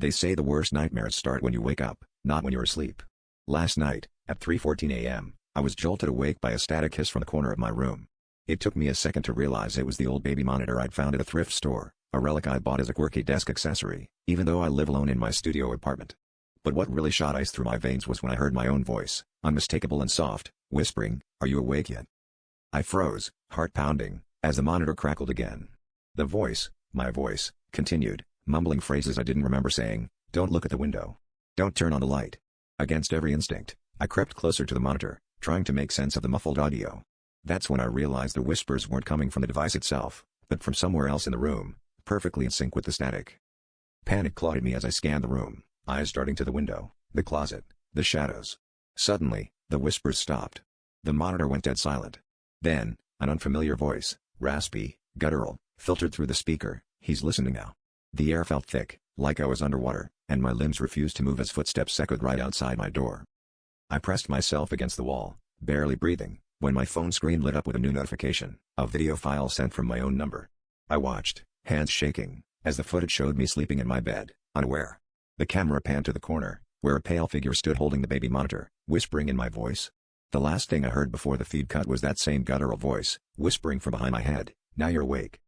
They say the worst nightmares start when you wake up, not when you're asleep. Last night, at 3:14 a.m., I was jolted awake by a static hiss from the corner of my room. It took me a second to realize it was the old baby monitor I'd found at a thrift store, a relic I bought as a quirky desk accessory, even though I live alone in my studio apartment. But what really shot ice through my veins was when I heard my own voice, unmistakable and soft, whispering, "Are you awake yet?" I froze, heart pounding, as the monitor crackled again. The voice, my voice, continued, mumbling phrases I didn't remember saying. "Don't look at the window. Don't turn on the light." Against every instinct, I crept closer to the monitor, trying to make sense of the muffled audio. That's when I realized the whispers weren't coming from the device itself, but from somewhere else in the room, perfectly in sync with the static. Panic clawed at me as I scanned the room, eyes darting to the window, the closet, the shadows. Suddenly, the whispers stopped. The monitor went dead silent. Then, an unfamiliar voice, raspy, guttural, filtered through the speaker. "He's listening now." The air felt thick, like I was underwater, and my limbs refused to move as footsteps echoed right outside my door. I pressed myself against the wall, barely breathing, when my phone screen lit up with a new notification, a video file sent from my own number. I watched, hands shaking, as the footage showed me sleeping in my bed, unaware. The camera panned to the corner, where a pale figure stood holding the baby monitor, whispering in my voice. The last thing I heard before the feed cut was that same guttural voice, whispering from behind my head, "Now you're awake."